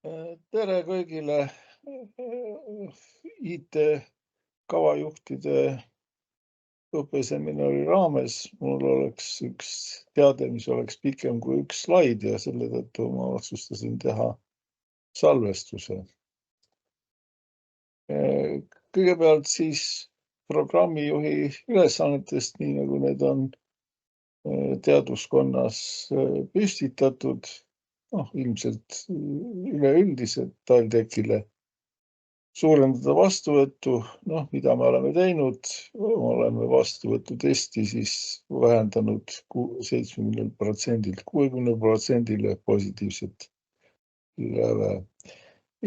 Tere kõigile IT-kavajuhtide õppeseminari raames. Mul oleks üks teade, mis oleks pikem kui üks slaid ja selle tõttu ma otsustasin teha salvestuse. Kõigepealt siis programmijuhi ülesannetest, nii nagu need on teaduskonnas püstitatud, ilmselt üleüldiselt TalTechile suurendada vastuvõttu, mida me oleme teinud, oleme vastuvõtutesti siis vähendanud 70%-lt 60%-le positiivset läve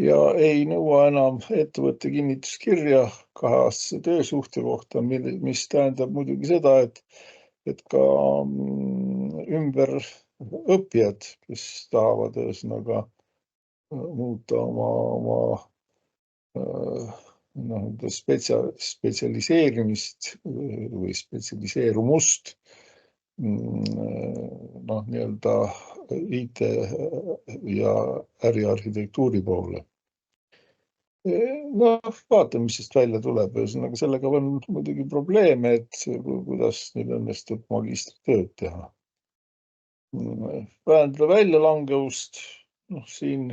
ja ei nõua enam ettevõtte kinnituskirja 2-aastase töösuhte kohta, mis tähendab muidugi seda, et ka ümberõppijad, kes tahavad ühesõnaga muuta oma spetsialiseerimist või spetsialiseerumust nii-öelda IT ja äriarhitektuuri poole. Vaatame, mis sest välja tuleb. Ühesõnaga sellega on muidugi probleeme, et kuidas neil õnnestub magistritööd teha. Vähendada väljalangevust, siin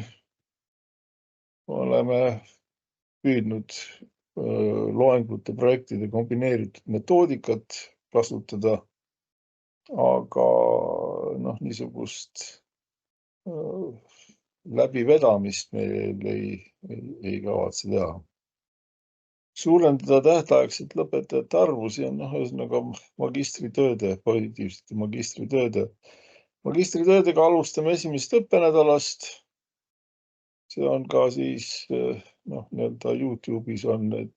oleme püüdnud loengute projektide kombineeritud metoodikat kasutada, aga niisugust läbivedamist meil ei kavatse teha. Suurendada tähtaegselt lõpetajate arvu, see on ühesõnaga magistritööde, positiivsete magistritööde. Magistritöödega alustame esimest õppenädalast. See on ka siis nii-öelda YouTube'is on need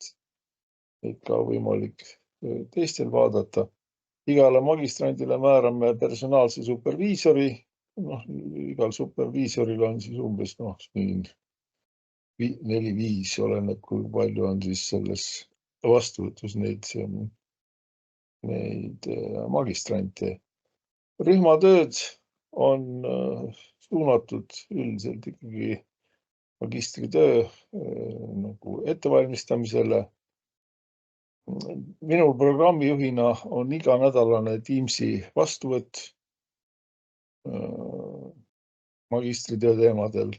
ka võimalik teistel vaadata. Igale magistrandile määrame personaalse superviisori. Igal superviisoril on siis umbes 4-5, oleneb, kui palju on siis selles vastuvõtus neid magistrante. Rühmatööd on suunatud üldiselt ikkagi magistritöö nagu ettevalmistamisele. Minul programmijuhina on iganädalane Teamsi vastuvõtt magistritöö teemadel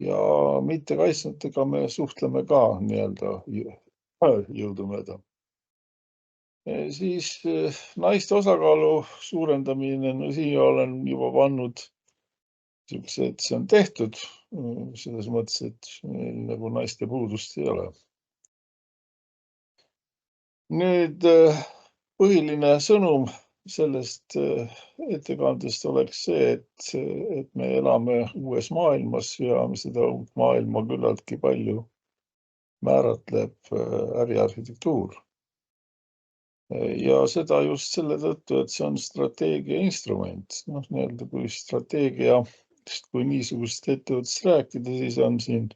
ja mittekaitsnutega me suhtleme ka nii-öelda jõudumööda. Siis naiste osakaalu suurendamine, siin olen juba pannud et see on tehtud, selles mõttes, et meil nagu naiste puudust ei ole. Nüüd põhiline sõnum sellest ettekandest oleks see, et me elame uues maailmas ja seda uut maailma küllaltki palju määratleb äriarhitektuur. Ja seda just selle tõttu, et see on strateegia instrument. Nii-öelda kui strateegia kui niisugust ettevõttest rääkida, siis on siin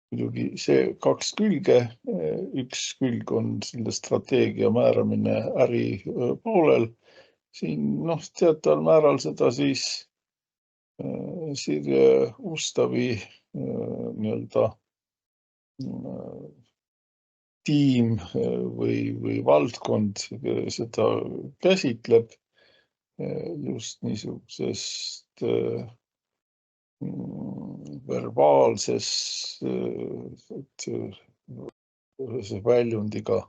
muidugi see 2 külge. Üks külg on selle strateegia määramine äri poolel. Siin teataval määral seda siis Sirje Ustavi nii-öelda tiim või valdkond seda käsitleb just niisugusest verbaalsest väljundiga,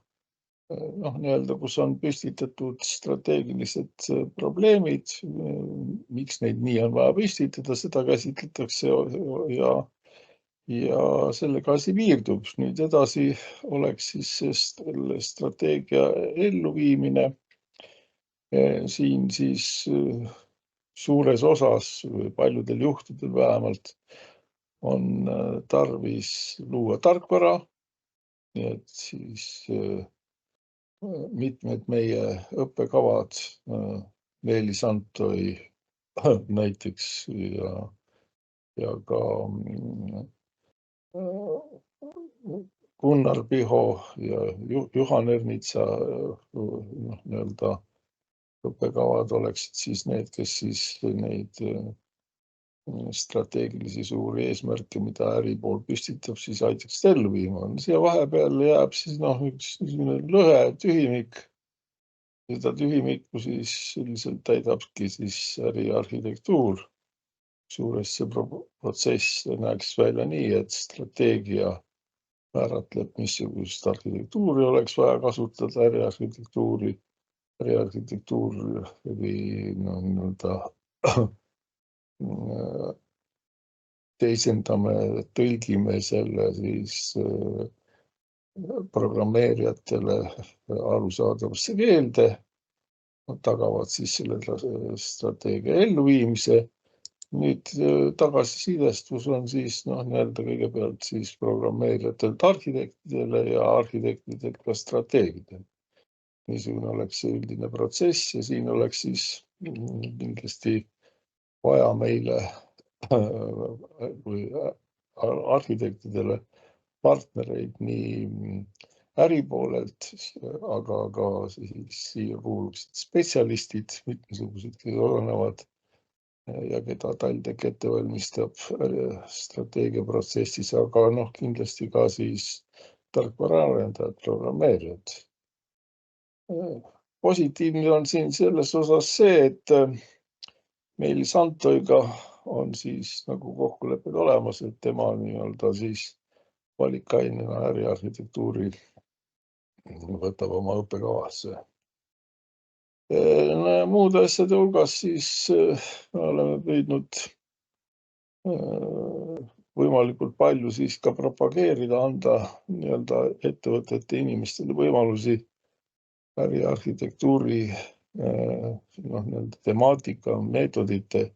nii-öelda, kus on püstitatud strateegilised probleemid, miks neid nii on vaja püstitada, seda käsitletakse ja sellega asi piirdub. Nüüd edasi oleks siis selle strateegia elluviimine. Siin siis suures osas, paljudel juhtudel vähemalt, on tarvis luua tarkvara, nii et siis mitmed meie õppekavad, Meelis Antoi näiteks ja ka Gunnar Piho ja Juhan Ernitsa nii-öelda õppekavad oleksid siis need, kes siis neid strateegilisi suuri eesmärke, mida äri pool püstitab, siis aitaks ellu viima. Siia vahepeal jääb siis üks lõhe, tühimik. Seda tühimikku siis üldiselt täidabki siis äriarhitektuur. Suures see protsess näeks välja nii, et strateegia määratleb, missugust arhitektuuri oleks vaja kasutada, äriarhitektuur või nii-öelda teisendame, tõlgime selle siis programmeerijatele arusaadavasse keelde, tagavad siis selle strateegia elluviimise. Nüüd tagasisidestus on siis nii-öelda kõigepealt siis programmeerijatelt arhitektidele ja arhitektidelt ka strateegidele. Niisugune oleks see üldine protsess ja siin oleks siis kindlasti vaja meile või arhitektidele partnereid nii äripoolelt, aga ka siia kuuluksid spetsialistid, mitmesugused, kes olenevad ja keda TalTech ette valmistab strateegiaprotsessis, aga kindlasti ka siis tarkvaraarendajad, programmeerijad. Positiivne on siin selles osas see, et meil Santoiga on siis nagu kokkulepped olemas, et tema nii-öelda siis valikainena äriarhitektuuri võtab oma õppekavasse. Muude asjade hulgas siis me oleme püüdnud võimalikult palju siis ka propageerida, anda nii-öelda ettevõtete inimestele võimalusi äriarhitektuuri nii-öelda temaatika, meetodite,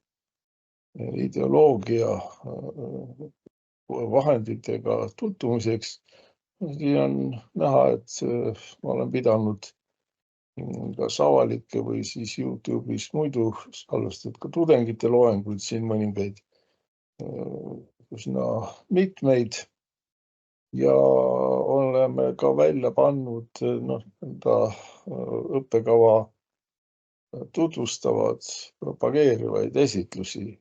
ideoloogia vahenditega tutvumiseks. Siin on näha, et ma olen pidanud kas avalikke või siis YouTube'is muidu salvestatud ka tudengite loenguid, siin mõningaid üsna mitmeid ja oleme ka välja pannud õppekava tutvustavad, propageerivaid esitlusi.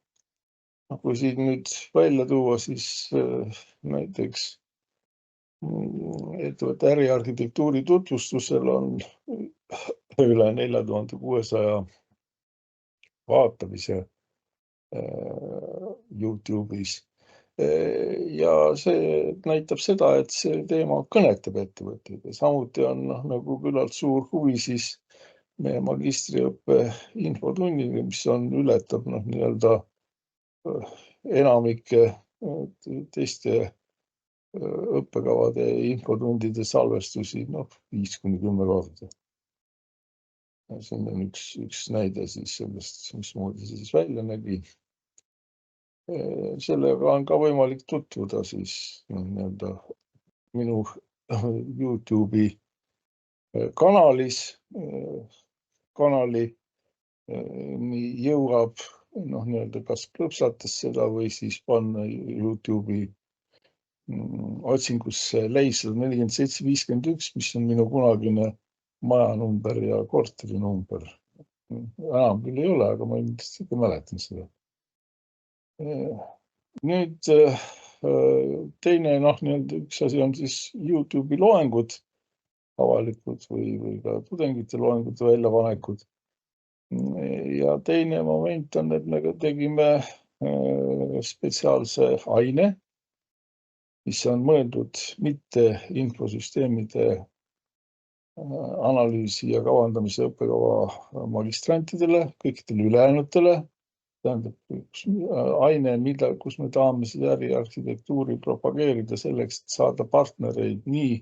Kui siin nüüd välja tuua, siis näiteks ettevõtte äriarhitektuuri tutvustusel on üle 4600 vaatamise YouTube'is. Ja see näitab seda, et see teema kõnetab ettevõtteid ja samuti on nagu küllalt suur huvi siis meie magistriõppe infotunniga, mis on ületab nii-öelda enamike teiste õppekavade infotundide salvestusi 5–10 korda. Siin on üks näide siis sellest, mismoodi see siis välja nägi. Sellega on ka võimalik tutvuda siis nii-öelda minu YouTube'i kanalis. Kanali jõuab nii-öelda kas klõpsates seda või siis panna YouTube'i otsingusse Lei 14751, mis on minu kunagine majanumber ja korteri number. Enam küll ei ole, aga ma ilmselt ikka mäletan seda. Nüüd teine nii-öelda üks asi on siis YouTube'i loengud, avalikud või ka tudengite loengud väljapanekud. Ja teine moment on, et me tegime spetsiaalse aine, mis on mõeldud mitte infosüsteemide analüüsi ja kavandamise õppekava magistrantidele, kõikidele ülejäänutele. Tähendab, aine, kus me tahame seda äriarhitektuuri propageerida selleks, et saada partnereid nii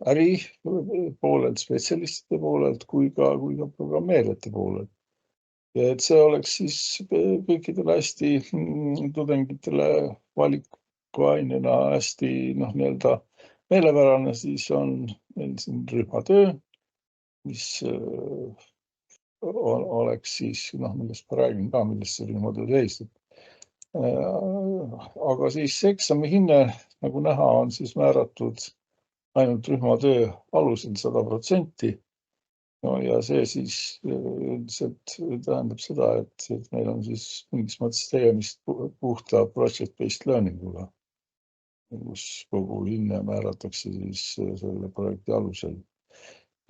äri poolelt, spetsialistide poolelt kui ka programmeerijate poolelt. Ja et see oleks siis kõikidele hästi tudengitele valikuainena hästi nii-öelda meelepärane, siis on meil siin rühmatöö, mis oleks siis, millest ma räägin ka, millest see rühmatöö seisneb. Aga siis eksami hinne nagu näha, on siis määratud ainult rühmatöö alusel 100%. No ja see siis üldiselt tähendab seda, et meil on siis mingis mõttes tegemist puhta project-based learning'uga, kus kogu hinne määratakse siis selle projekti alusel.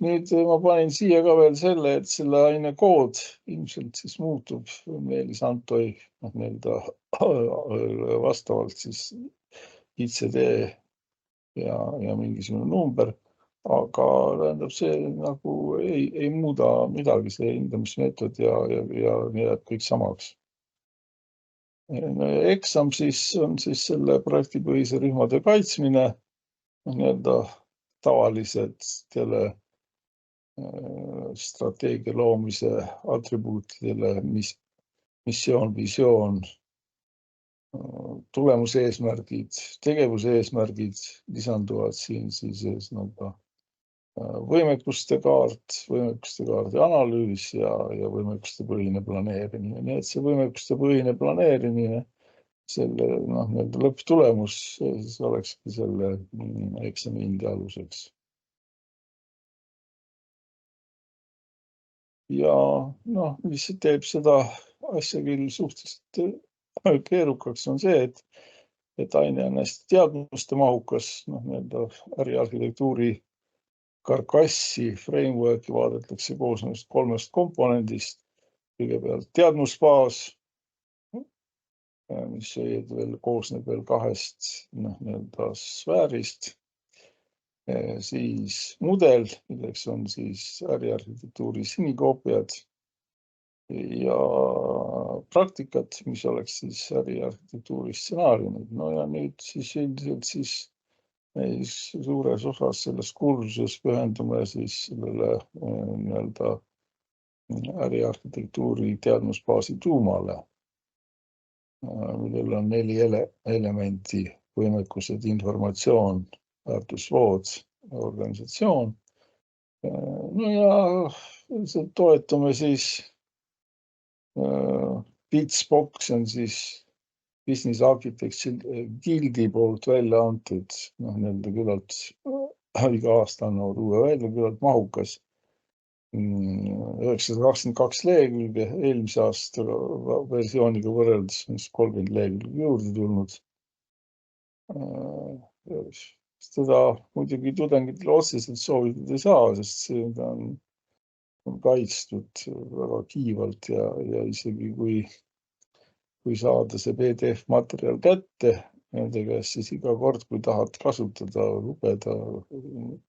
Nüüd ma panin siia ka veel selle, et selle aine kood ilmselt siis muutub Meelis Antoi vastavalt siis ICD ja mingisugune number, aga tähendab, see nagu ei muuda midagi, see hindamismeetod ja jääb kõik samaks. Eksam siis on siis selle projektipõhise rühmatöö kaitsmine, tavaliselt strateegia loomise atribuutidele, missioon, visioon, tulemuse eesmärgid, tegevuse eesmärgid lisanduvad siin siis võimekuste kaardi analüüs ja võimekuste põhine planeerimine. Nii et see võimekuste põhine planeerimine, selle lõpptulemus siis olekski selle eksami hinde aluseks. Ja mis teeb seda asja küll suhteliselt keerukaks, on see, et aine on hästi teadmuste mahukas, äriarhitektuuri karkassi, frameworki vaadatakse koosnevast 3 komponendist. Kõigepealt teadmusbaas, mis koosneb veel 2 sfäärist. Siis mudel, milleks on siis äriarhitektuuri sinikoopiad ja praktikat, mis oleks siis äriarhitektuuri stsenaariumid. No ja nüüd siis üldiselt siis suures osas selles kursuses pühendume siis sellele äriarhitektuuri teadmusbaasi tuumale, millel on 4 elementi: võimekused, informatsioon, väärtusvood, organisatsioon. No ja toetume siis BitsBox on siis Business Architects Guildi poolt välja antud, küllalt iga aasta annavad uue välja, küllalt mahukas. 922 lehekülge, eelmise aasta versiooniga võrreldes 30 lehekülge juurde tulnud. Seda muidugi tudengitele otseselt soovitada ei saa, sest see on kaitstud väga kiivalt ja isegi kui saada see PDF materjal kätte nende käest, siis iga kord, kui tahad kasutada, lugeda,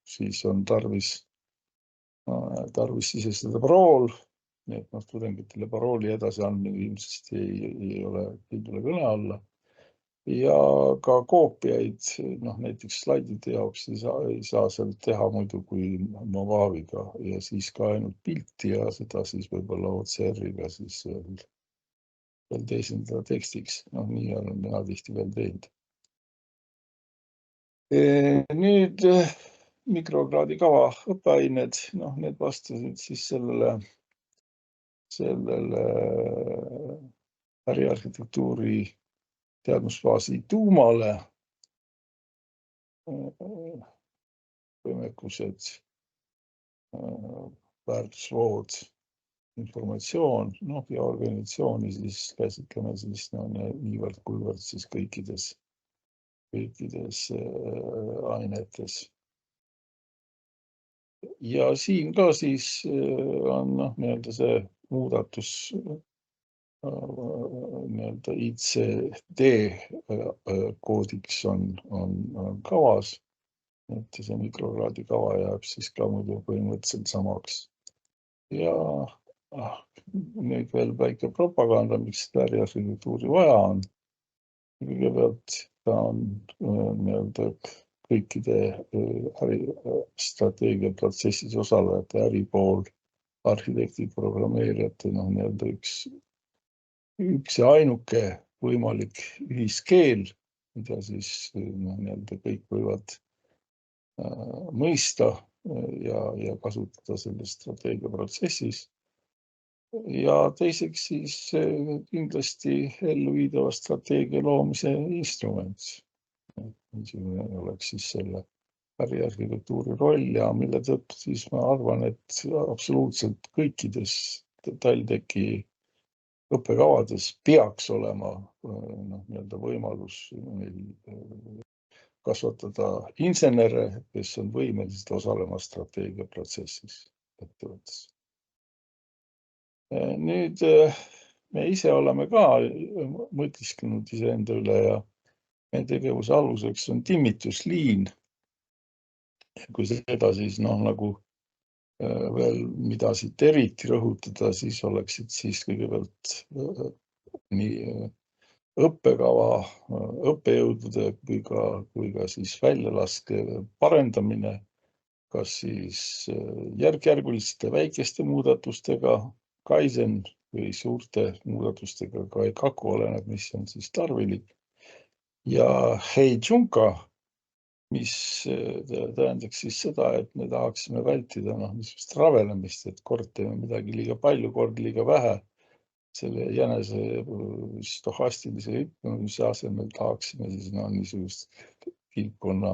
siis on tarvis sisestada parool. Nii et tudengitele parooli edasiandmine ilmselt ei tule kõne alla. Ja ka koopiaid, näiteks slaidide jaoks ei saa sealt teha muidu kui Movaviga ja siis ka ainult pilti ja seda siis võib-olla OCR-iga siis veel teisendada tekstiks. Nii olen mina tihti veel teinud. Nüüd mikrokraadi kava õppeained, need vastasid siis sellele äriarhitektuuri teadmusbaasi tuumale, võimekused, väärtusvood, informatsioon, ja organisatsiooni siis käsitleme siis niivõrd kuivõrd siis kõikides ainetes. Ja siin ka siis on see muudatus ICD koodiks on kavas, et see mikrokraadi kava jääb siis ka muidu põhimõtteliselt samaks. Ja nüüd veel väike propaganda, miks seda äriarhitektuuri vaja on. Kõigepealt ta on kõikide äristrateegia protsessis osalejate äripool, arhitektid, programmeerijate üks ja ainuke võimalik ühiskeel, mida siis kõik võivad mõista ja kasutada selles strateegiaprotsessis. Ja teiseks siis kindlasti elluviidava strateegia loomise instrument. niisugune oleks siis selle äriarhitektuuri roll ja mille tõttu siis ma arvan, et absoluutselt kõikides TalTechi õppekavades peaks olema võimalus meil kasvatada insenere, kes on võimelised osalema strateegiaprotsessis ettevõttes. Nüüd me ise oleme ka mõtisklenud iseenda üle ja meie tegevuse aluseks on timmitusliin. Kui seda siis nagu veel mida siit eriti rõhutada, siis oleksid siis kõigepealt nii õppekava õppejõudude kui ka siis väljalaske parendamine, kas siis järk-järguliste väikeste muudatustega, Kaizen või suurte muudatustega, Kaku oleneb, mis on siis tarvilik. Ja Heijunka, mis tähendaks siis seda, et me tahaksime vältida niisugust ravelemist, et kord teeme midagi liiga palju, kord liiga vähe. Selle jänese stohastilise hüppamise asemel tahaksime siis niisugust kilpkonna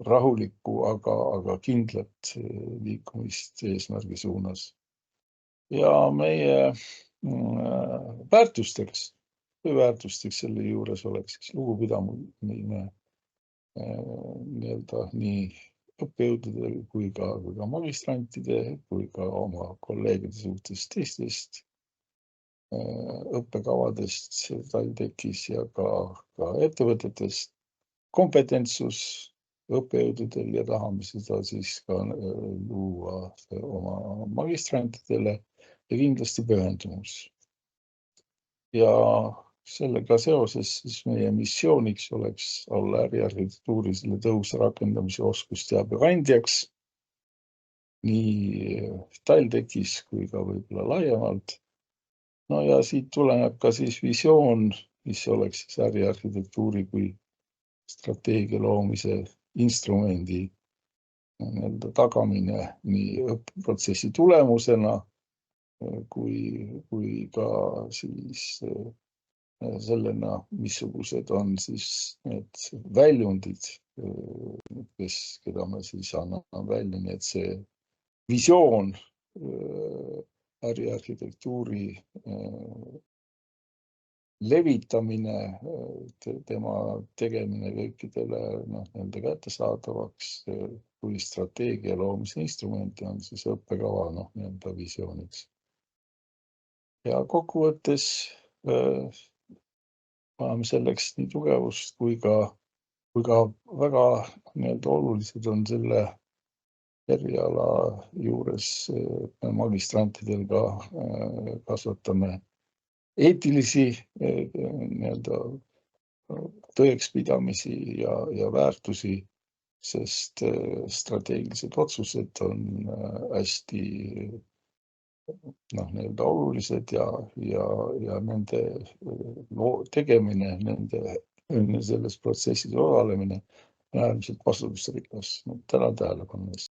rahulikku, aga kindlat liikumist eesmärgi suunas. Ja meie väärtusteks selle juures oleks siis lugupidamine nii õppejõudude kui ka magistrantide kui ka oma kolleegide suhtes teistest õppekavadest TalTechis ja ka ettevõtetest, kompetentsus õppejõududel ja tahame seda siis ka luua oma magistrantidele ja kindlasti pühendumus. Ja sellega seoses siis meie missiooniks oleks olla äriarhitektuuri selle tõhusa rakendamise oskusteabe kandjaks nii TalTechis kui ka võib-olla laiemalt. No ja siit tuleneb ka siis visioon, mis oleks siis äriarhitektuuri kui strateegia loomise instrumendi tagamine nii õppeprotsessi tulemusena kui ka siis sellena, missugused on siis need väljundid, keda me siis anname välja, nii et see visioon äriarhitektuuri levitamine, tema tegemine kõikidele nende kättesaadavaks kui strateegia loomise instrumenti on siis õppekava visiooniks. Ja kokkuvõttes oleme selleks nii tugevust kui ka väga olulised on selle eriala juures magistrantidel ka kasvatame eetilisi tõekspidamisi ja väärtusi, sest strateegilised otsused on hästi olulised ja nende tegemine, nende selles protsessis osalemine on äärmiselt vastutusrikas. Tänan tähelepanu eest.